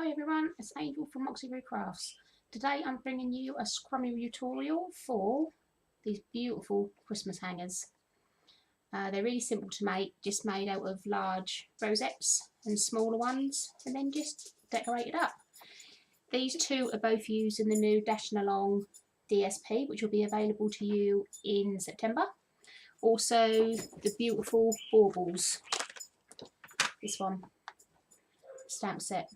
Hi everyone, it's Angel from Moxie Roo Crafts. Today I'm bringing you a scrummy tutorial for these beautiful Christmas hangers. They're really simple to make, just made out of large rosettes and smaller ones, and then just decorate it up. These two are both used in the new Dashing Along DSP, which will be available to you in September. Also the beautiful Baubles, this one, stamp set.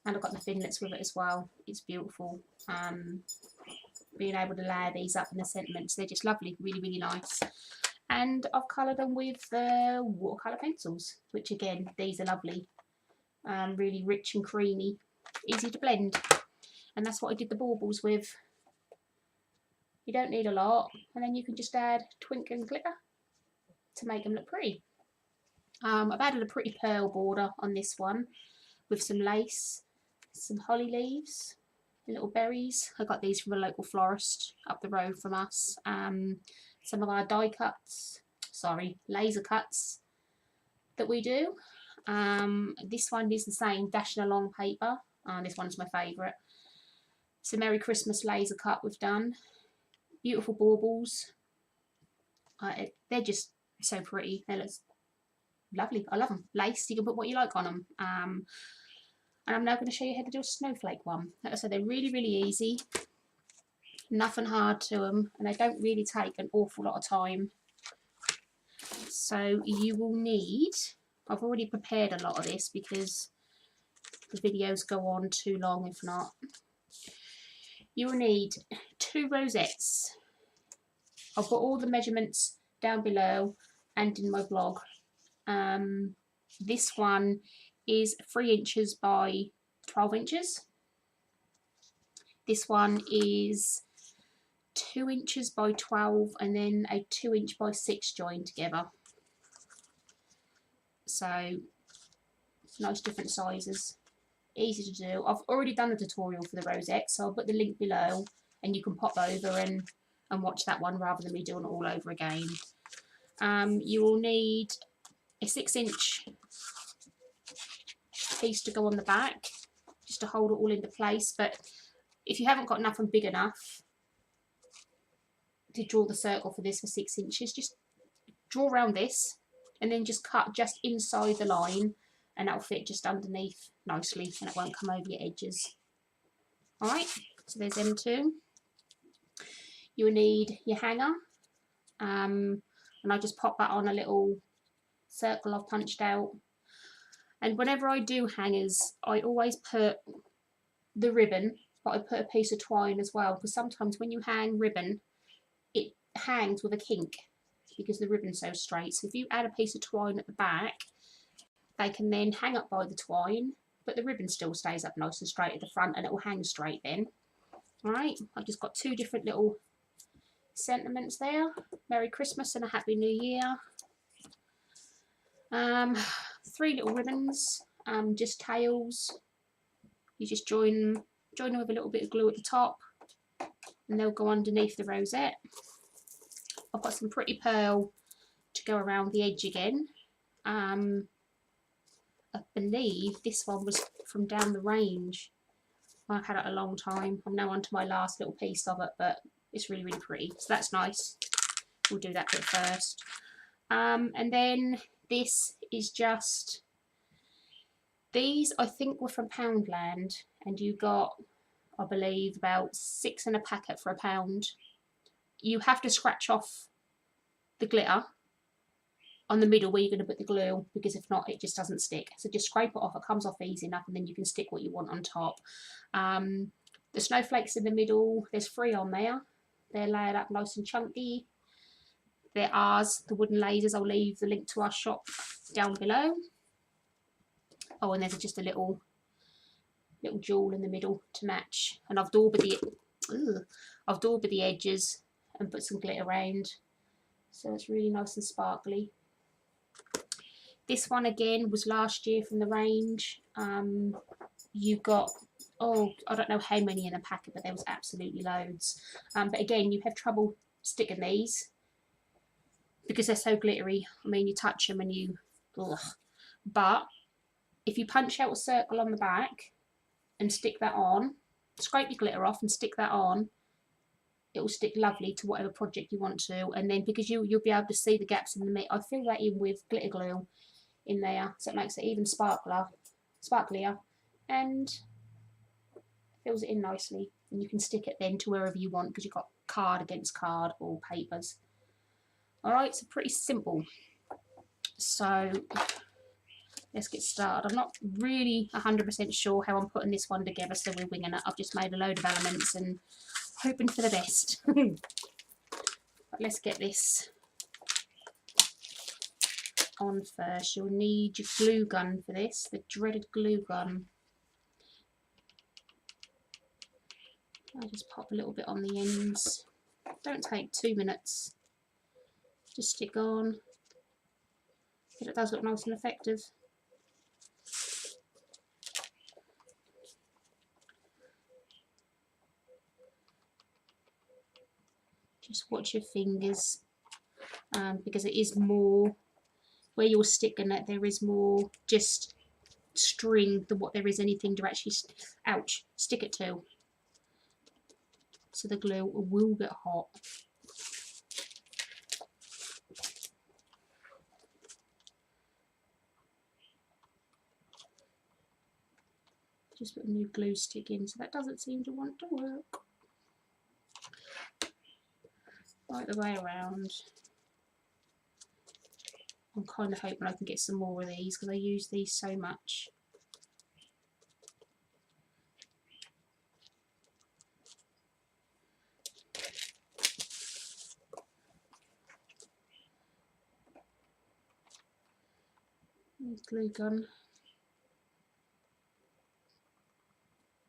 And I've got the thinlets with it as well. It's beautiful. Being able to layer these up in the sentiments, they're just lovely, really, really nice. And I've coloured them with the watercolour pencils, which again, these are lovely. Really rich and creamy, easy to blend. And that's what I did the baubles with. You don't need a lot, and then you can just add twink and glitter to make them look pretty. I've added a pretty pearl border on this one with some lace, some holly leaves, little berries. I got these from a local florist up the road from us. Some of our die cuts, laser cuts that we do. This one is the same Dashing Along paper. This one's my favourite. It's a Merry Christmas laser cut we've done. Beautiful baubles. They're just so pretty. They look lovely. I love them. Lace, you can put what you like on them. And I'm now going to show you how to do a snowflake one. Like I said, they're really, really easy. Nothing hard to them, and they don't really take an awful lot of time. So you will need, I've already prepared a lot of this because the videos go on too long if not. You will need 2 rosettes. I'll put all the measurements down below and in my blog. This one is 3 inches by 12 inches. This one is 2 inches by 12 and then a 2 inch by 6 joined together. So nice different sizes, easy to do. I've already done the tutorial for the rosette, so I'll put the link below and you can pop over and watch that one rather than me doing it all over again. You will need a 6 inch piece to go on the back just to hold it all into place, but if you haven't got nothing big enough to draw the circle for this for 6 inches, just draw around this and then just cut just inside the line and that'll fit just underneath nicely and it won't come over your edges. Alright, so there's them two. You'll need your hanger, and I just pop that on a little circle I've punched out. And whenever I do hangers, I always put the ribbon, but I put a piece of twine as well, because sometimes when you hang ribbon, it hangs with a kink because the ribbon's so straight. So if you add a piece of twine at the back, they can then hang up by the twine, but the ribbon still stays up nice and straight at the front and it will hang straight then. Alright, I've just got 2 different little sentiments there. Merry Christmas and a Happy New Year. 3 little ribbons, just tails. You just join them with a little bit of glue at the top and they'll go underneath the rosette. I've got some pretty pearl to go around the edge again. I believe this one was from down the range. I've had it a long time. I'm now onto my last little piece of it, but it's really, really pretty. So that's nice. We'll do that bit first. And then this is just, these I think were from Poundland, and you got, I believe, about 6 in a packet for £1. You have to scratch off the glitter on the middle where you're going to put the glue, because if not it just doesn't stick. So just scrape it off, it comes off easy enough, and then you can stick what you want on top. The snowflakes in the middle, there's 3 on there. They're layered up nice and chunky. They're ours, the wooden lasers. I'll leave the link to our shop down below. Oh, and there's just a little jewel in the middle to match. And I've daubed the edges and put some glitter around, so it's really nice and sparkly. This one again was last year from the range. You got, oh, I don't know how many in a packet, but there was absolutely loads. But again, you have trouble sticking these because they're so glittery. I mean, you touch them and you, ugh. But if you punch out a circle on the back and stick that on. Scrape your glitter off and stick that on. It will stick lovely to whatever project you want to. And then because you'll be able to see the gaps in the middle, I fill that in with glitter glue in there, so it makes it even sparklier, and fills it in nicely. And you can stick it then to wherever you want because you've got card against card or papers. Alright, so pretty simple. So let's get started. I'm not really 100% sure how I'm putting this one together, so we're winging it. I've just made a load of elements and hoping for the best. But let's get this on first. You'll need your glue gun for this, the dreaded glue gun. I'll just pop a little bit on the ends. Don't take 2 minutes. Just stick on. But it does look nice and effective. Just watch your fingers, because it is more, where you're sticking it, there is more just string than what there is anything to actually, stick it to. So the glue will get hot. Just put a new glue stick in, so that doesn't seem to want to work. Right the way around. I'm kind of hoping I can get some more of these because I use these so much. Glue gun.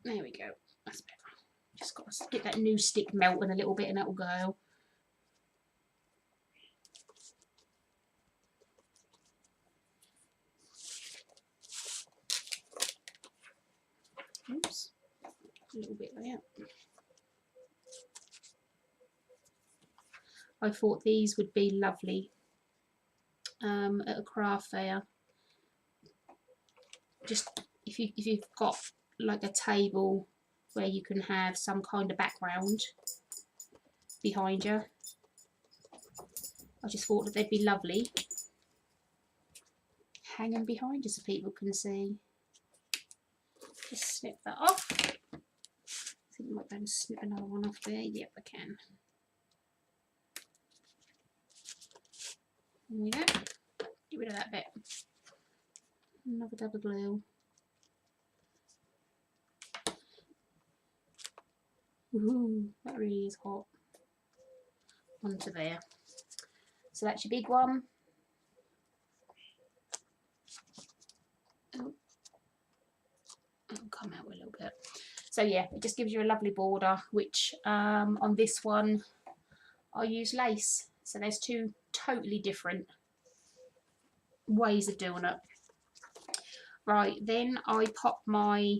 There we go. That's better. Just got to get that new stick melting a little bit and that will go. Oops. A little bit there. I thought these would be lovely at a craft fair. Just if you've got like a table where you can have some kind of background behind you, I just thought that they'd be lovely hanging behind you so people can see. Just snip that off. I think I might be able to snip another one off there. Yep, I can. There we go. Get rid of that bit. Another dab of glue. Ooh, that really is hot. Onto there. So that's your big one. Oh, it'll come out a little bit. So yeah, it just gives you a lovely border, which on this one I use lace. So there's two totally different ways of doing it. Right, then I pop my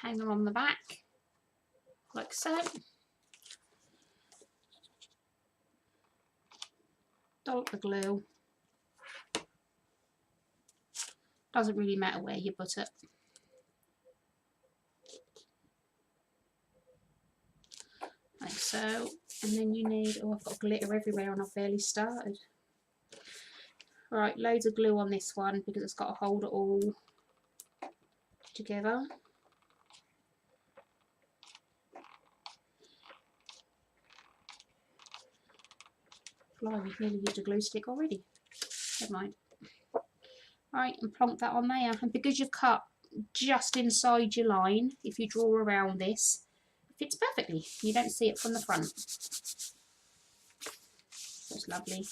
hanger on the back, like so. Dollop the glue. Doesn't really matter where you put it. Like so. And then you need, oh, I've got glitter everywhere and I've barely started. Right, loads of glue on this one because it's got to hold it all together. Blimey, we've nearly used a glue stick already. Never mind. Right, and plonk that on there. And because you've cut just inside your line, if you draw around this, it fits perfectly. You don't see it from the front. That's lovely.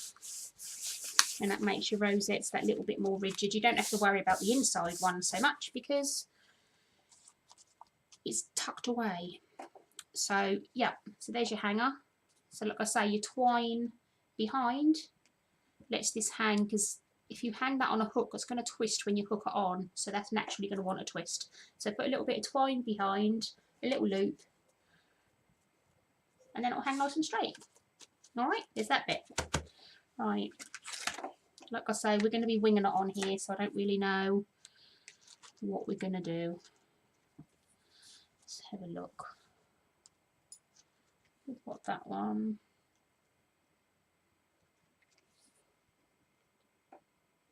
And that makes your rosettes that little bit more rigid. You don't have to worry about the inside one so much because it's tucked away. So yeah, so there's your hanger. So like I say, you twine behind, lets this hang, because if you hang that on a hook, it's going to twist when you hook it on, so that's naturally going to want to twist. So put a little bit of twine behind, a little loop, and then it'll hang nice and straight. Alright, there's that bit. Right, Like I say, we're going to be winging it on here, so I don't really know what we're going to do. Let's have a look. We've got that one.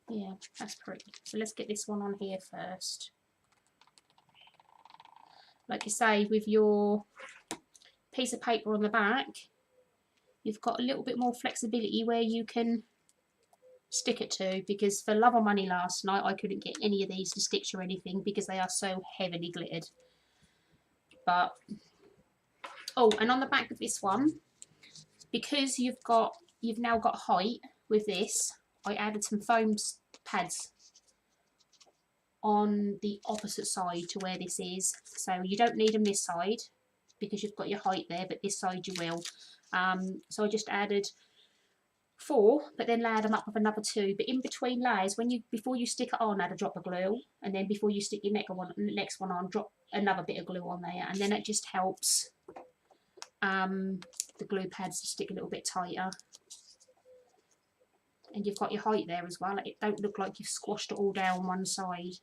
Yeah, that's pretty. So let's get this one on here first. Like you say, with your piece of paper on the back, you've got a little bit more flexibility where you can stick it to, because for love or money last night I couldn't get any of these to stick to anything because they are so heavily glittered. But oh, and on the back of this one, because you've now got height with this, I added some foam pads on the opposite side to where this is. So you don't need them this side because you've got your height there, but this side you will. So I just added 4, but then layered them up with another 2. But in between layers, before you stick it on, add a drop of glue, and then before you stick your next one on, drop another bit of glue on there, and then it just helps the glue pads to stick a little bit tighter. And you've got your height there as well. It don't look like you've squashed it all down one side.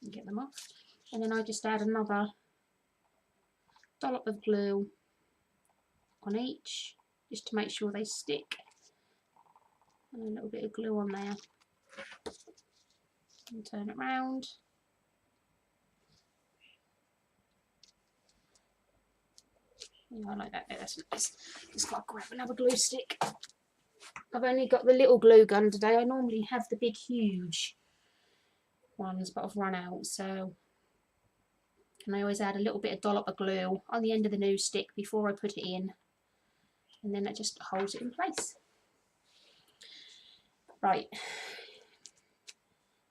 And get them off. And then I just add another dollop of glue on each, just to make sure they stick. And a little bit of glue on there. And turn it round. Yeah, I like that there, that's nice. Just got to grab another glue stick. I've only got the little glue gun today. I normally have the big, huge ones, but I've run out, so. And I always add a little bit of dollop of glue on the end of the new stick before I put it in. And then it just holds it in place. Right.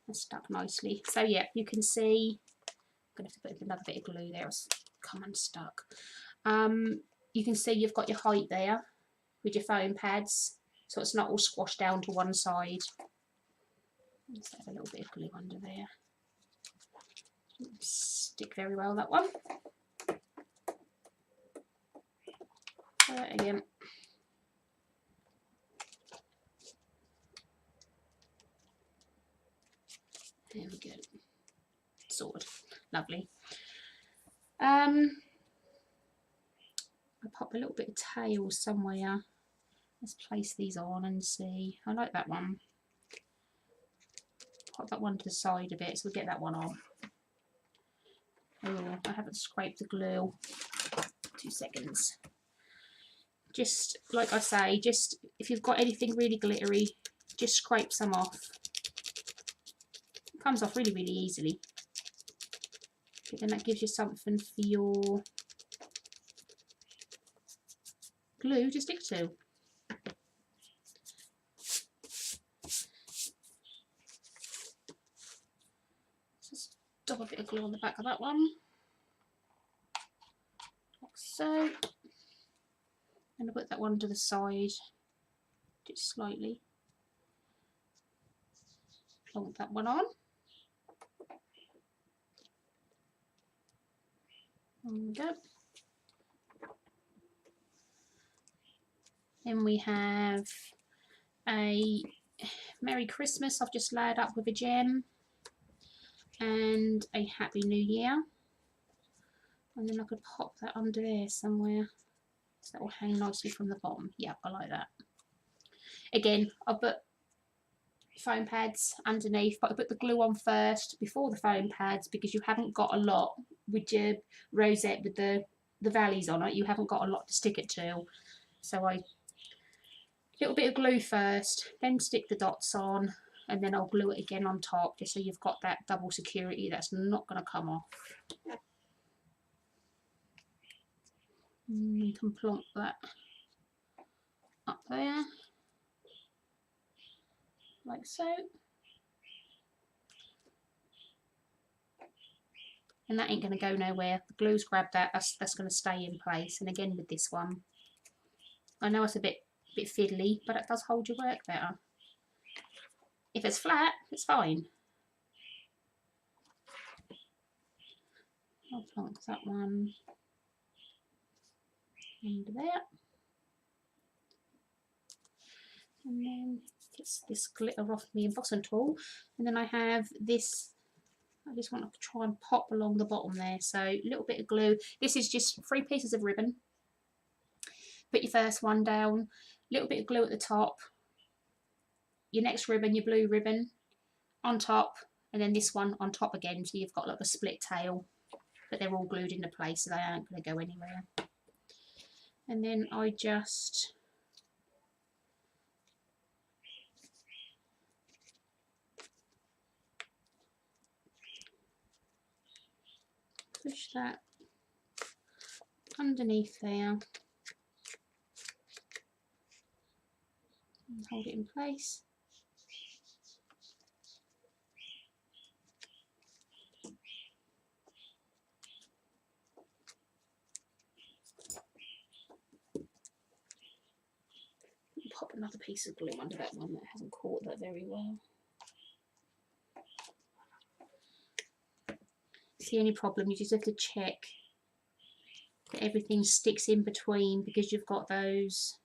That's stuck nicely. So yeah, you can see, I'm going to have to put another bit of glue there, it's come unstuck. You can see you've got your height there with your foam pads, so it's not all squashed down to one side. Let's add a little bit of glue under there. Didn't stick very well, that one. Try that again. There we go. Sorted. Lovely. I pop a little bit of tail somewhere. Let's place these on and see. I like that one. Pop that one to the side a bit so we get that one on. Oh, I haven't scraped the glue. 2 seconds. Just like I say, just if you've got anything really glittery, just scrape some off. It comes off really, really easily. But then that gives you something for your glue to stick to. Just dab a bit of glue on the back of that one, like so. And I'll put that one to the side, just slightly. Plonk that one on. There we go. Then we have a Merry Christmas I've just layered up with a gem, and a Happy New Year. And then I could pop that under there somewhere, so that will hang nicely from the bottom. Yep, I like that. Again, I'll put foam pads underneath, but I put the glue on first before the foam pads because you haven't got a lot with your rosette with the valleys on it. You haven't got a lot to stick it to. So I little bit of glue first, then stick the dots on, and then I'll glue it again on top just so you've got that double security that's not going to come off. And you can plonk that up there, like so. And that ain't going to go nowhere. The glue's grabbed that, that's going to stay in place. And again with this one, I know it's a bit fiddly, but it does hold your work better. If it's flat, it's fine. I'll plonk that one under there. And then gets this glitter off the embossing tool. And then I have this, I just want to try and pop along the bottom there. So a little bit of glue. This is just 3 pieces of ribbon. Put your first one down, a little bit of glue at the top, your next ribbon, your blue ribbon, on top, and then this one on top again, so you've got like a split tail, but they're all glued into place, so they aren't going to go anywhere. And then I just push that underneath there and hold it in place. Pop another piece of glue under that one that hasn't caught that very well. It's the only problem, you just have to check that everything sticks in between, because you've got those,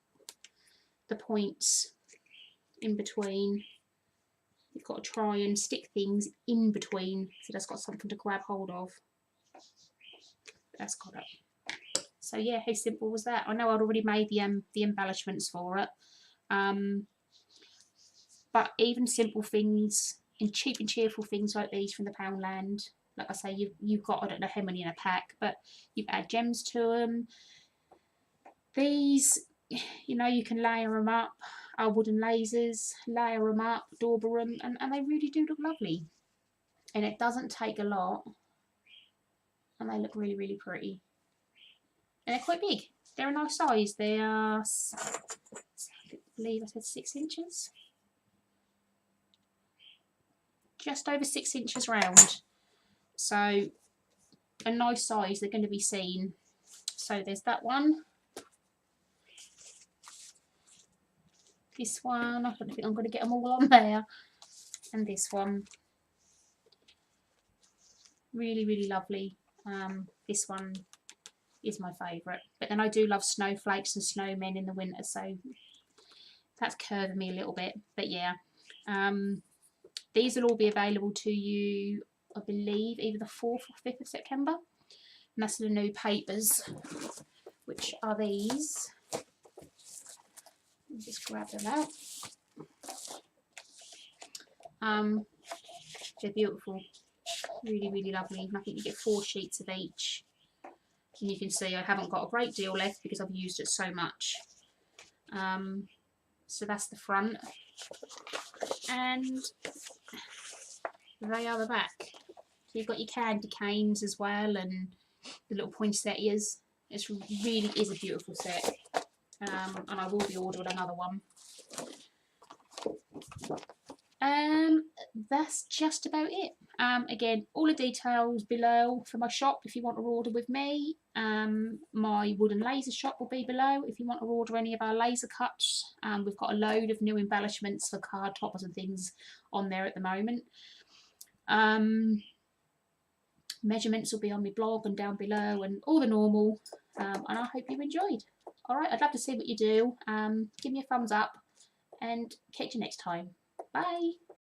the points in between. You've got to try and stick things in between so that's got something to grab hold of. That's got it. So yeah, how simple was that? I know I'd already made the embellishments for it. But even simple things and cheap and cheerful things like these from the Poundland, like I say, you've got, I don't know how many in a pack, but you've add gems to them. These, you know, you can layer them up, our wooden lasers, layer them up, dauber them, and they really do look lovely. And it doesn't take a lot, and they look really, really pretty. And they're quite big. They're a nice size. They are, I believe I said 6 inches. Just over 6 inches round. So a nice size, they're going to be seen. So there's that one. This one, I don't think I'm going to get them all on there. And this one. Really, really lovely. This one is my favourite. But then I do love snowflakes and snowmen in the winter, so that's curving me a little bit. But yeah, these will all be available to you, I believe, either the 4th or 5th of September. And that's the new papers, which are these. Let me just grab them out. They're beautiful. Really, really lovely. And I think you get 4 sheets of each. And you can see I haven't got a great deal left because I've used it so much. So that's the front. And they are the back. So you've got your candy canes as well, and the little poinsettias. It really is a beautiful set. And I will be ordering another one. That's just about it. Again, all the details below for my shop if you want to order with me. My wooden laser shop will be below if you want to order any of our laser cuts. We've got a load of new embellishments for card toppers and things on there at the moment. Measurements will be on my blog and down below and all the normal. And I hope you enjoyed. Alright, I'd love to see what you do. Give me a thumbs up and catch you next time. Bye!